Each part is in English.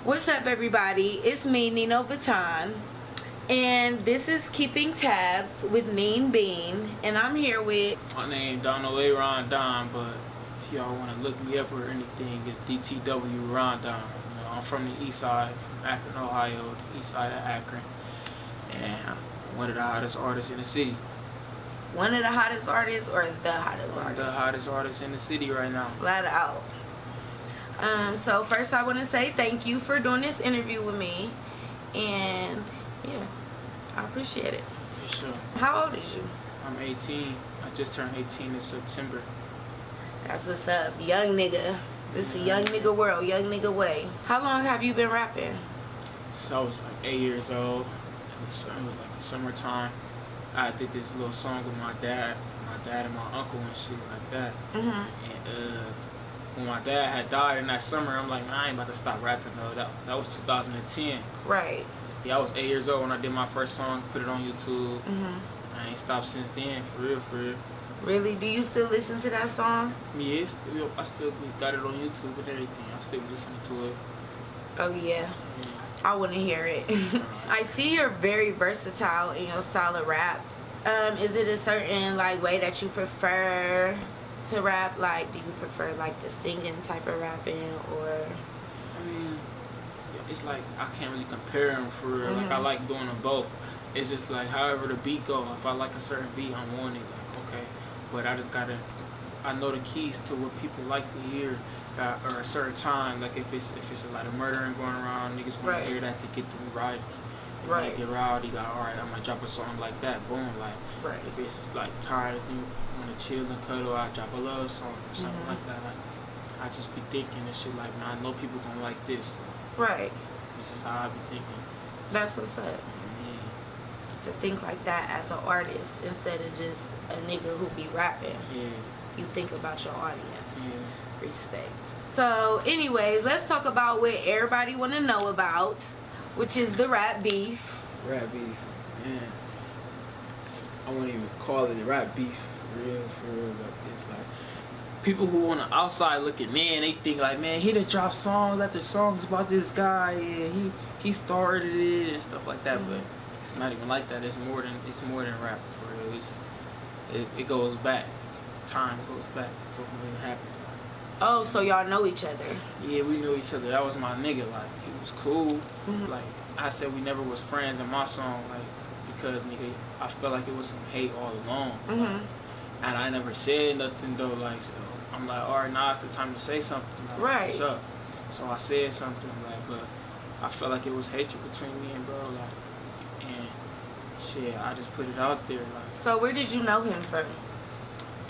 What's up, everybody? It's me, Nino Vuitton, and this is Keeping Tabs with Neen Bean, and I'm here with... My name DTW Ron Don, but if y'all want to look me up or anything, it's DTW Ron Don. You know, I'm from the east side, from Akron, Ohio, the east side of Akron, and I'm one of the hottest artists in the city. One of the hottest artists or the hottest artist? The hottest artist in the city right now. Flat out. So first I want to say thank you for doing this interview with me, and yeah, I appreciate it. For sure. How old is you? I'm 18. I just turned 18 in September. That's what's up. Young nigga. This is a young nigga world, young nigga way. How long have you been rapping? So I was like 8 years old. It was like the summertime. I did this little song with my dad and my uncle and shit like that. And when my dad had died in that summer, I'm like, man, I ain't about to stop rapping though. That was 2010. Right. Yeah, I was 8 years old when I did my first song, put it on YouTube. I ain't stopped since then, for real, for real. Really? Do you still listen to that song? Yeah, I still got it on YouTube and everything. I still listening to it. Oh yeah. I want to hear it. I see you're very versatile in your style of rap. Is it a certain like way that you prefer to rap? Like, do you prefer like the singing type of rapping, or? I mean, it's like I can't really compare them for real. Like I like doing them both. It's just like however the beat go. If I like a certain beat, I'm on it. Like okay, but I just gotta. I know the keys to what people like to hear, or a certain time. Like if it's a lot of murdering going around, niggas want to hear that to get them right. Right. Get rowdy, like alright, I'm gonna drop a song like that, boom, like if it's like tired, then you wanna chill and cuddle, I drop a love song or something like that. Like I just be thinking and shit like, man, I know people gonna like this. Right. This is how I be thinking. That's what's up. To think like that as an artist instead of just a nigga who be rapping. Yeah. You think about your audience. Yeah. Respect. So anyways, let's talk about what everybody wanna know about, which is the rap beef. Rap beef, man. I wouldn't even call it a rap beef, for real, but it's like people who on the outside looking, man, they think like, man, he done dropped songs after songs about this guy, yeah, he started it and stuff like that, but it's not even like that. It's more than rap, for real. It goes back. Time goes back from when it happened. Oh, so y'all know each other? Yeah, we knew each other. That was my nigga. Like, he was cool. Like, I said we never was friends in my song, like, because, nigga, I felt like it was some hate all along. And I never said nothing, though, like, so I'm like, all right, now it's the time to say something. Like, what's up? So I said something, like, but I felt like it was hatred between me and bro, like, and shit, I just put it out there, like. So where did you know him from?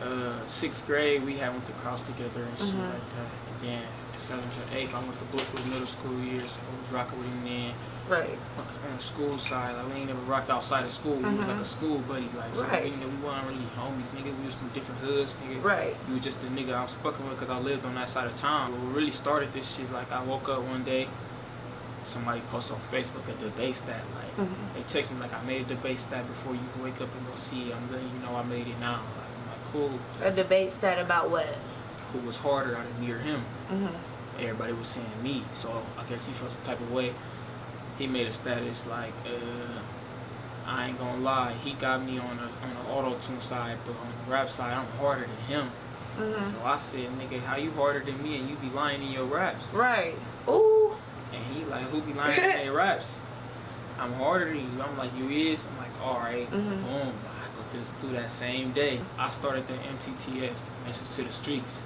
6th grade, we had went to cross together and shit like that. And then in 7th to 8th, I went to Brookwood middle school years. So I was rocking with him then. Right. On the school side, like we ain't never rocked outside of school. We was like a school buddy, like so we weren't really homies, nigga. We was from different hoods, nigga. Right. You was just the nigga I was fucking with because I lived on that side of town. But what really started this shit, like I woke up one day, somebody posted on Facebook a debate stat, like they texted me like I made a debate stat before you can wake up and go see it. I'm letting you know I made it now. Like, cool. A debate stat about what? Who was harder out of me or him? Everybody was saying me, so I guess he felt some type of way. He made a status like, I ain't gonna lie, he got me on the auto-tune side, but on the rap side, I'm harder than him. So I said, nigga, how you harder than me and you be lying in your raps? Right. Ooh. And he like, who be lying in their raps? I'm harder than you. I'm like, you is? I'm like, all right, boom. Just through that same day, I started the MTTS, Message to the Streets.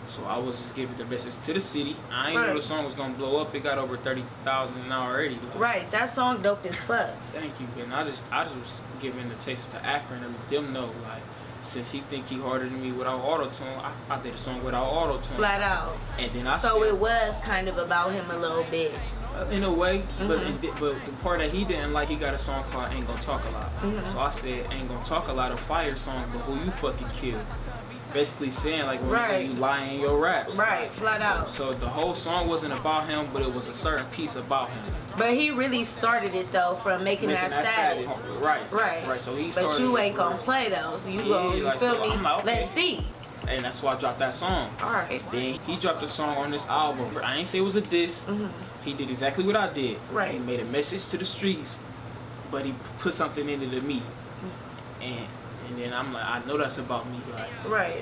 So I was just giving the message to the city. I ain't know the song was gonna blow up. It got over 30,000 now already. Like, right, that song dope as fuck. Thank you. And I just was giving the taste to Akron and let them know, like, since he think he harder than me without auto-tune, I did a song without auto-tune. Flat out. And then so it was kind of about him a little bit. In a way, but the part that he didn't like, he got a song called Ain't Gonna Talk a Lot. So I said, Ain't Gonna Talk a Lot, a fire song, but who you fucking kill. Basically saying, like, when you lie in your raps. Right, flat out. So the whole song wasn't about him, but it was a certain piece about him. But he really started it, though, from making that status. Right. So he started. But you ain't gonna play, though, so you gonna, you feel me? Like, okay. Let's see. And that's why I dropped that song. Alright. Then he dropped a song on this album. I ain't say it was a diss. He did exactly what I did. Right. He made a message to the streets, but he put something into the me. And then I'm like, I know that's about me.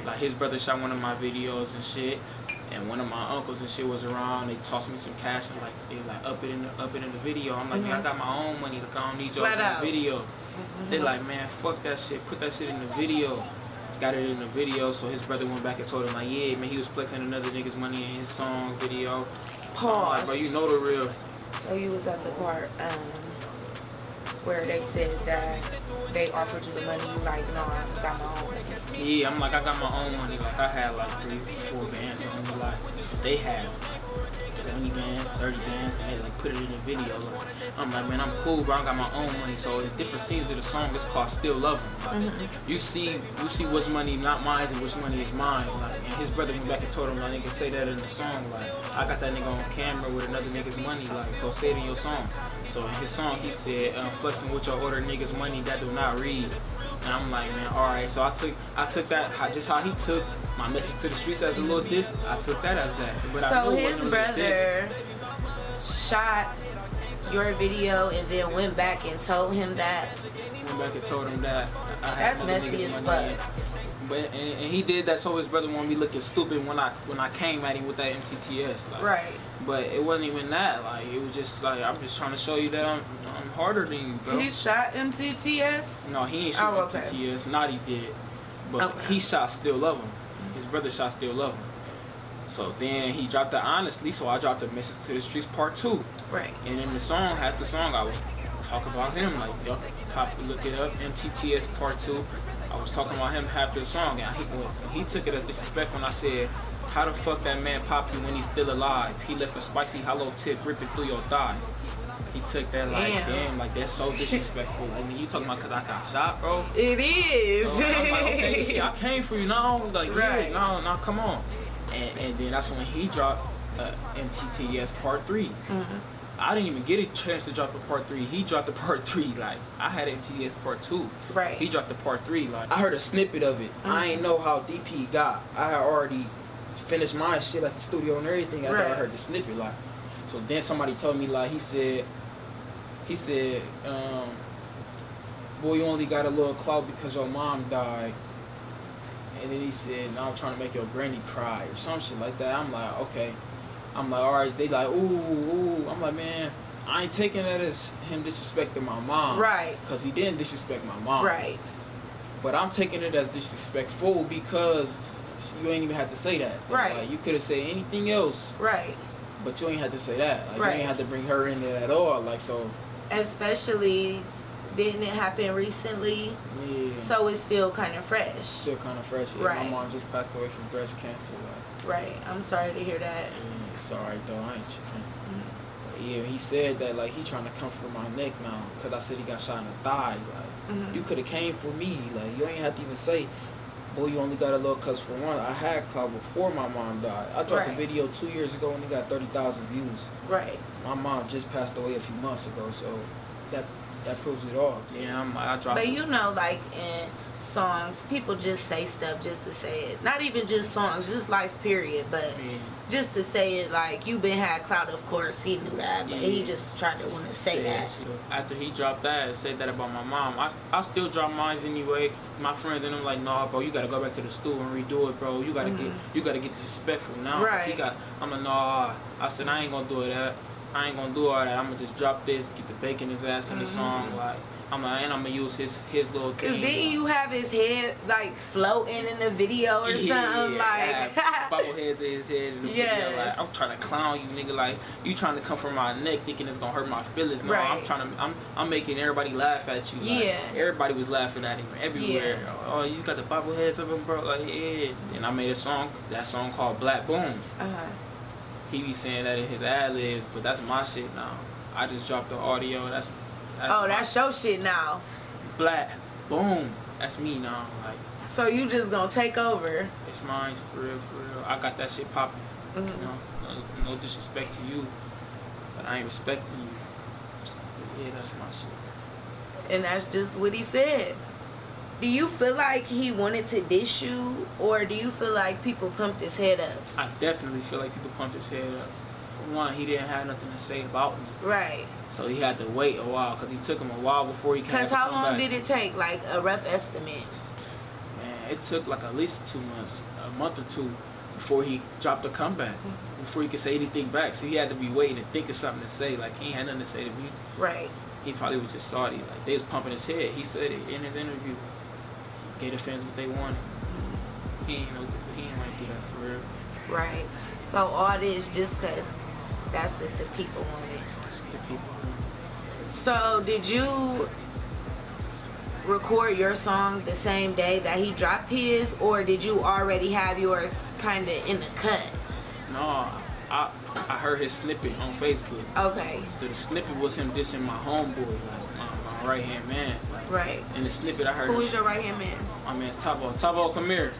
Like his brother shot one of my videos and shit. And one of my uncles and shit was around. They tossed me some cash and like they like up it in the video. I'm like, man, I got my own money. Like I don't need y'all in the video. They like, man, fuck that shit. Put that shit in the video. Got it in the video. So his brother went back and told him like, yeah, man, he was flexing another nigga's money in his song video. Pause. So I'm like, bro, you know the real. So you was at the part where they said that they offered you the money. You like, no, I got my own money. Yeah, I'm like, I got my own money. Like I had like 3-4 bands on me. Like they had 20 bands, 30 bands, and they like put it in the video. Like, I'm like, man, I'm cool, bro. I got my own money. So in different scenes of the song, it's called Still Love Him. Like, you see which money not mine and which money is mine. Like, and his brother went back and told him, like, nigga, say that in the song. Like, I got that nigga on camera with another nigga's money. Like, go say it in your song. So in his song, he said, flexing with your older nigga's money that do not read. And I'm like, man, all right. So I took that, just how he took my message to the streets as a little diss. I took that as that. But so his brother shot your video and then went back and told him that. Went back and told him that. That's messy as fuck. But and he did that so his brother wanted me looking stupid when I came at him with that MTTS. Like, right. But it wasn't even that. Like it was just like I'm just trying to show you that I'm harder than you, bro. He shot MTTS? No, he ain't shoot MTTS. Notti did. But he shot Still Love Him. His brother shot Still Love Him. So then he dropped the Honestly, so I dropped the Message to the Streets Part 2. Right. And in the song, half the song I was talking about him. Like, yo, look it up, MTTS Part 2. I was talking about him half the song, and he took it as disrespect when I said, how the fuck that man pop you when he's still alive? He left a spicy hollow tip ripping through your thigh. He took that like, damn, like that's so disrespectful. I mean, you talking about cause I got shot, bro? It is. So I'm like, okay, I came for you now. Like, right. Yeah, no, come on. And then that's when he dropped MTTS Part 3. I didn't even get a chance to drop the Part 3. He dropped the Part 3. Like, I had MTTS Part 2. Right. He dropped the Part 3. Like, I heard a snippet of it. I ain't know how deep he got. I had already finished my shit at the studio and everything after I heard the snippet. Like, so then somebody told me, like, he said, boy, you only got a little clout because your mom died. And then he said, no, I'm trying to make your granny cry or some shit like that. I'm like, okay. I'm like, all right. They like, ooh. I'm like, man, I ain't taking that as him disrespecting my mom. Right. Because he didn't disrespect my mom. Right. But I'm taking it as disrespectful because you ain't even had to say that. Right. Like, you could have said anything else. Right. But you ain't had to say that. Like, right. You ain't had to bring her in there at all. Like, so. Especially, didn't it happen recently? Yeah. So it's still kind of fresh. Still kind of fresh. Yeah. Right. My mom just passed away from breast cancer. Like. Right. I'm sorry to hear that. Yeah, sorry, though. I ain't tripping. But yeah, he said that, like, he trying to come for my neck now. Because I said he got shot in the thigh. Like, you could have came for me. Like, you ain't have to even say, boy, you only got a little cuss for one. I had clout before my mom died. I dropped a video 2 years ago and it got 30,000 views. Right. My mom just passed away a few months ago, so that proves it all. Yeah, I dropped. But you know, like in songs, people just say stuff just to say it. Not even just songs, just life period. But just to say it, like you been had clout. Of course, he knew that, but he just tried to want to say that. After he dropped that and said that about my mom, I still drop mine anyway. My friends and I'm like, nah, bro, you gotta go back to the stool and redo it, bro. You gotta get disrespectful now. Right. I'm like, nah. I said I ain't gonna do that. I ain't gonna do all that. I'm gonna just drop this, get the bacon his ass in the song, like. And I'm gonna use his little thing. Cause then you have his head like floating in the video or something like bobbleheads in his head in the video. Like I'm trying to clown you, nigga. Like you trying to come from my neck thinking it's gonna hurt my feelings. No, I'm making everybody laugh at you. Like, everybody was laughing at him everywhere. Oh, you got the bobbleheads of him, bro. Like And I made a song. That song called Black Boom. He be saying that in his ad-libs, but that's my shit now. I just dropped the audio. That's your shit now. Black Boom. That's me now. Like. So you just gonna take over? It's mine for real. I got that shit popping. You know, no disrespect to you, but I ain't respecting you. Yeah, that's my shit. And that's just what he said. Do you feel like he wanted to diss you, or do you feel like people pumped his head up? I definitely feel like people pumped his head up. For one, he didn't have nothing to say about me. Right. So he had to wait a while, because it took him a while before he came back. Because how long did it take, like a rough estimate? Man, it took like at least 2 months, a month or two, before he dropped a comeback, before he could say anything back. So he had to be waiting and think of something to say. Like, he ain't had nothing to say to me. Right. He probably was just salty. Like, they was pumping his head. He said it in his interview. Gave the fans what they wanted. He ain't want to do that for real. Right. So all this just because that's what the people wanted. The people. So did you record your song the same day that he dropped his, or did you already have yours kind of in the cut? No, I heard his snippet on Facebook. Okay. So the snippet was him dissing my homeboy, like my right hand man. Like, right. In the snippet I heard. Who is your right hand man? My man's Tavo. Tavo, come here.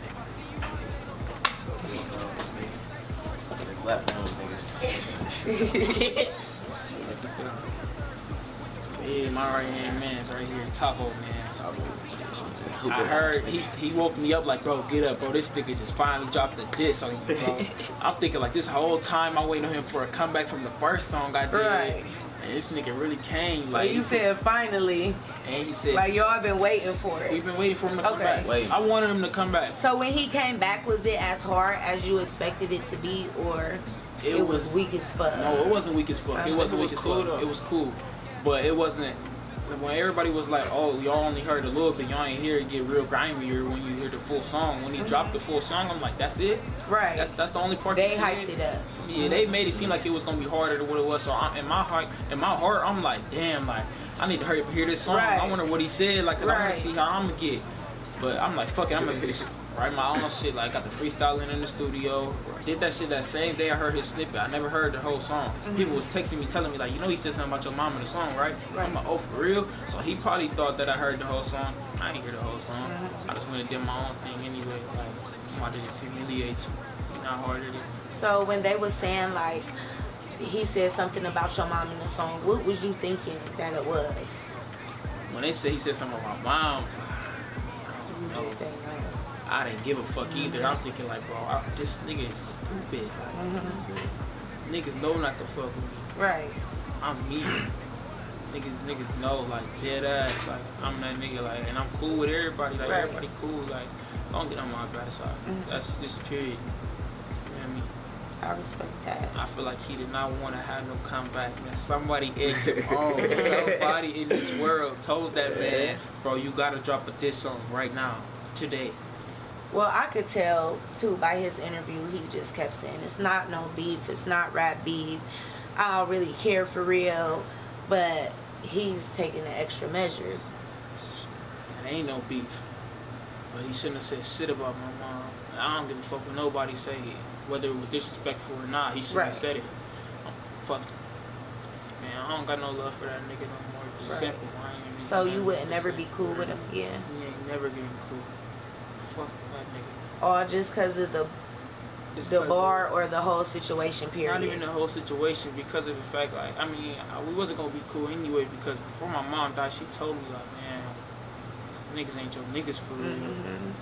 Yeah, my right hand man's right here, Tavo, man. I heard he woke me up like, bro, get up, bro. This nigga just finally dropped the diss on you, bro. I'm thinking like this whole time I waiting on him for a comeback from the first song I did. Right. And this nigga really came. So like you said finally. And he said like y'all been waiting for it. We've been waiting for him to come back. I wanted him to come back. So when he came back, was it as hard as you expected it to be, or it was weak as fuck? No, it wasn't weak as fuck. It wasn't weak as fuck. It was cool. But it wasn't, when everybody was like, oh, y'all only heard a little bit, y'all ain't hear it get real grimier when you hear the full song. When he dropped the full song, I'm like, that's it? Right. That's the only part they hyped it up. Yeah, they made it seem like it was gonna be harder than what it was. So in my heart, I'm like, damn, like I need to hurry up and hear this song. Right. I wonder what he said, like, cause I want to see how I'm gonna get. But I'm like, fuck it, I'm gonna just write my own shit. Like, got the freestyling in the studio. Did that shit that same day I heard his snippet. I never heard the whole song. People was texting me, telling me like, you know, he said something about your mom in the song, right? I'm like, oh, for real? So he probably thought that I heard the whole song. I didn't hear the whole song. I just went and did my own thing anyway. Like, I'm about to just humiliate you. You know how hard it is. So when they was saying like, he said something about your mom in the song, what was you thinking that it was? When they said he said something about my mom, I didn't give a fuck either. I'm thinking like, bro, this nigga is stupid. Like, niggas know not to fuck with me. Right. I'm me. Niggas know, like, dead ass. Like, I'm that nigga, like, and I'm cool with everybody. Like, everybody cool. Like, don't get on my bad side. That's just period. You know what I mean? I respect that. I feel like he did not want to have no comeback. Man, somebody in somebody in this world told that man, bro, you gotta drop a diss song right now, today. Well, I could tell too by his interview. He just kept saying, "It's not no beef. It's not rap beef. I don't really care for real." But he's taking the extra measures. It ain't no beef. But he shouldn't have said shit about my mom. I don't give a fuck what nobody say it. Whether it was disrespectful or not, he shouldn't have said it. Fuck it. Man, I don't got no love for that nigga no more. It's simple. So you would never be cool with him? Yeah. He ain't never getting cool. Fuck that nigga. All just because of the bar or the whole situation, period? Not even the whole situation, because of the fact, like, I mean, we wasn't going to be cool anyway, because before my mom died, she told me, like, man, niggas ain't your niggas for real.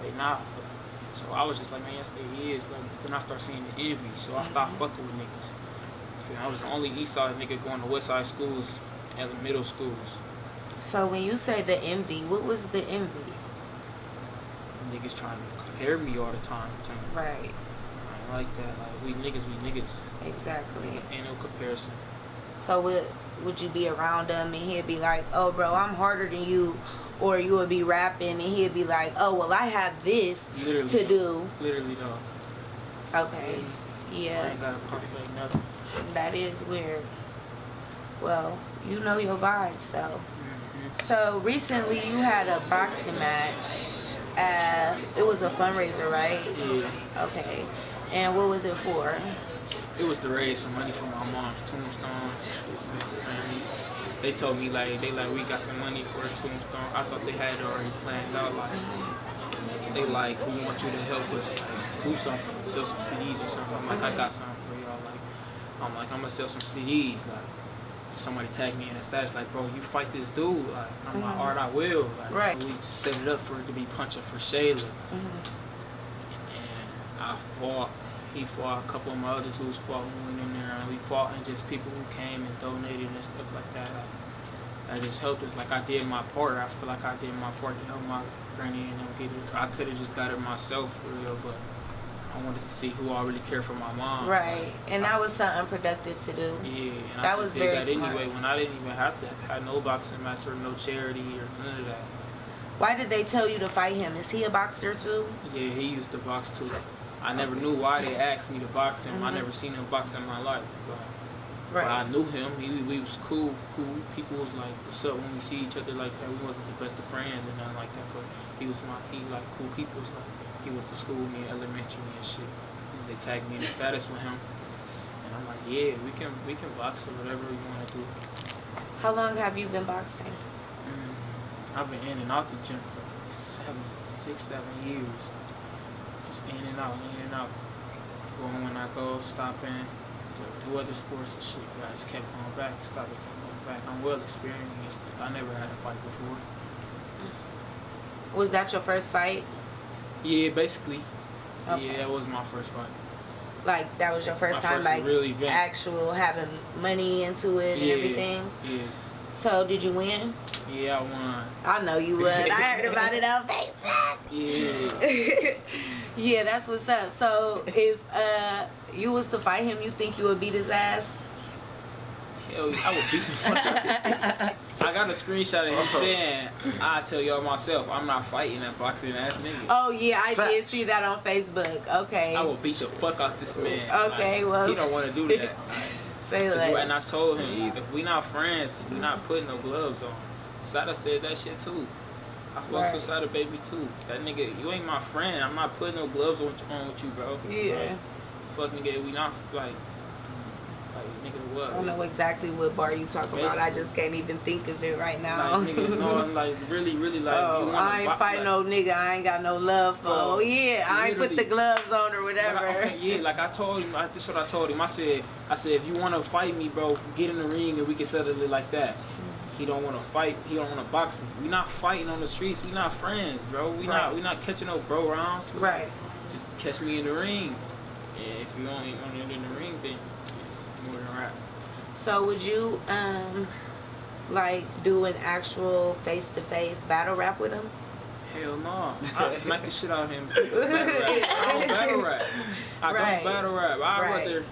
They not. So I was just like, man, yes, they is. Like, then I start seeing the envy, so I stopped fucking with niggas. I was the only East Side nigga going to West Side schools and the middle schools. So when you say the envy, what was the envy? Niggas trying to compare me all the time. Right. I ain't like that. Like, we niggas. Exactly. Ain't no comparison. So would you be around him and he'd be like, oh, bro, I'm harder than you? Or you would be rapping and he'd be like, oh, well, I have this to do. Literally, no. Okay. Yeah. I ain't got a perfect nothing. That is weird. Well, you know your vibe, so. So recently you had a boxing match. It was a fundraiser, right? Yeah. Okay. And what was it for? It was to raise some money for my mom's tombstone. They told me, like, we got some money for a tombstone. I thought they had it already planned out. Like, they like, we want you to help us do something, sell some CDs or something. I'm like, I got something for y'all. Like, I'm gonna sell some CDs. Like, somebody tagged me in a status like, bro, you fight this dude. Like, I'm like, alright, I will. Like, we just set it up for it to be punching for Shayla. And I fought. He fought. A couple of my other dudes fought. We went in there and we fought, and just people who came and donated and stuff like that. That just helped us. Like, I did my part. I feel like I did my part to help my granny and them get it. I could have just got it myself for real, but I wanted to see who I really care for my mom. Right, and that was something productive to do. Yeah, and that I was just very did that smart. anyway when I didn't even have to have no boxing match or no charity or none of that. Why did they tell you to fight him? Is he a boxer too? Yeah, he used to box too. I never knew why they asked me to box him. I never seen him box in my life. But I knew him. We was cool. People was like, what's up when we see each other like that. We wasn't the best of friends and nothing like that. But he like cool people. Was like, he went to school with me in elementary and shit. And they tagged me in the status with him. And I'm like, yeah, we can box or whatever you want to do. How long have you been boxing? I've been in and out the gym for 6, 7 years. Just in and out. Going when I go, stopping, do other sports and shit. But I just kept going back, kept going back. I'm well experienced. I never had a fight before. Was that your first fight? Yeah, basically. Okay. Yeah, that was my first fight. Like, that was your first time, first like, real event. actual having money into it and everything? Yeah. So, did you win? Yeah, I won. I know you would. I heard about it on Facebook. Yeah. Yeah, that's what's up. So, if you was to fight him, you think you would beat his ass? Hell yeah, I would beat the fuck out of him. I got a screenshot of him saying, I tell y'all myself, I'm not fighting that boxing ass nigga. Oh, yeah, I did see that on Facebook. Okay. I will beat the fuck out this man. Okay, like, well. He don't want to do that. Say less. And I told him, if we not friends, we not putting no gloves on. Sada said that shit too. I fucks with Sada baby too. That nigga, you ain't my friend. I'm not putting no gloves on with you, bro. Yeah. Like, fuck nigga, we not like nigga what? I don't know exactly what bar you talking about. I just can't even think of it right now. Like nigga, no, I'm like really like. Oh, I ain't fighting no nigga I ain't got no love for. Oh yeah, I ain't put the gloves on or whatever. Like I told him, this is what I told him. I said if you want to fight me, bro, get in the ring and we can settle it like that. He don't want to fight. He don't want to box me. We not fighting on the streets. We not friends, bro. We not catching no bro rounds. Right. Just catch me in the ring. And if you only in the ring, then it's more than rap. So would you like do an actual face-to-face battle rap with him? Hell no. I'll smack the shit out of him. I don't battle rap. I don't battle rap. I'd rather,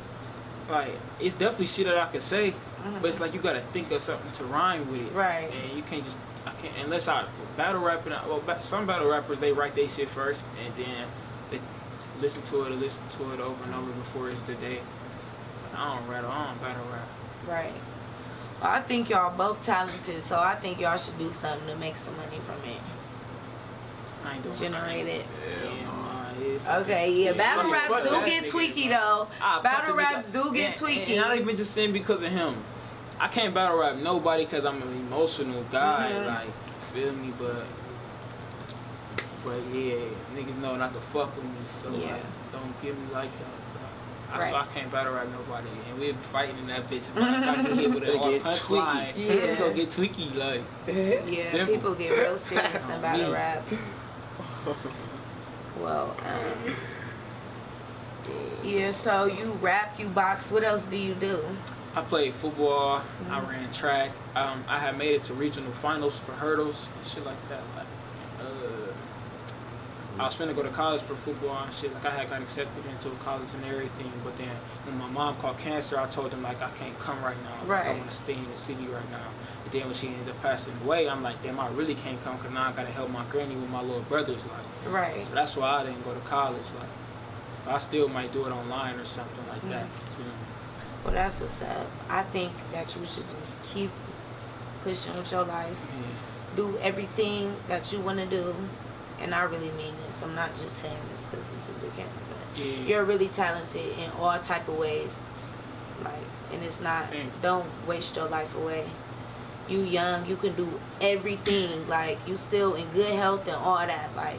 like, it's definitely shit that I could say, but it's like you gotta think of something to rhyme with it. Right. And you can't just, unless I battle rapping, some battle rappers, they write their shit first, and then they listen to it over and over before it's the day. But I don't battle rap. Right. Well, I think y'all both talented, so I think y'all should do something to make some money from it. I ain't doing Generate it. Okay, yeah. Battle raps do get tweaky though. Battle raps do get tweaky. And not even just saying because of him. I can't battle rap nobody because I'm an emotional guy. Like, feel me? But yeah, niggas know not to fuck with me. So like, don't give me like that. So I can't battle rap nobody, and we'll be fighting in that bitch. If I get hit with a punchline, it's gonna get tweaky. Like, simple. People get real serious in battle raps. Well, yeah. So you rap, you box. What else do you do? I played football. I ran track. I had made it to regional finals for hurdles and shit like that. Like, I was finna go to college for football and shit. Like, I had got accepted into college and everything. But then when my mom caught cancer, I told them, like, I can't come right now. Like, I want to stay in the city right now. And then when she ended up passing away, I'm like, damn, I really can't come because now I got to help my granny with my little brothers. Like, right. So that's why I didn't go to college. Like, but I still might do it online or something like that. Well, that's what's up. I think that you should just keep pushing with your life. Do everything that you want to do. And I really mean this. I'm not just saying this because this is a camera, but you're really talented in all type of ways. Like, and it's not. Don't waste your life away. You young. You can do everything. Like, you still in good health and all that. Like,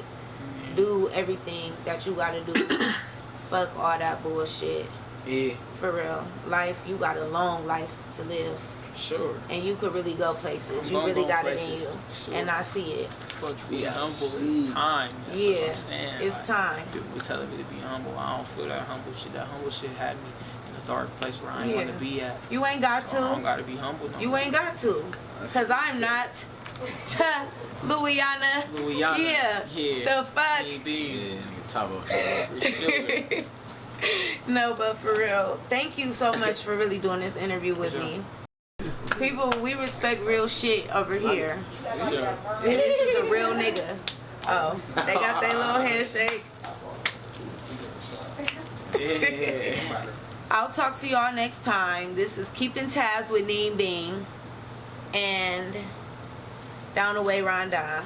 do everything that you gotta do. Fuck all that bullshit. Yeah. For real. Life, you got a long life to live. For sure. And you could really go places. You really got it in you. Sure. And I see it. Fuck, be humble. It's time. That's yeah. what I'm saying. It's like, time. People be telling me to be humble. I don't feel that humble shit. That humble shit had me in a dark place where I ain't want to be at. You ain't got so to. I don't got to be humble no You more. ain't got to. Because I'm not. Louisiana. Yeah. The fuck. Yeah, top of For sure. No, but for real, thank you so much for really doing this interview with me. People, we respect real shit over here. Sure. This is a real nigga. Oh, they got their little handshake. Yeah. I'll talk to y'all next time. This is Keeping Tabs with Neem Bean and Down the Way Ron Don.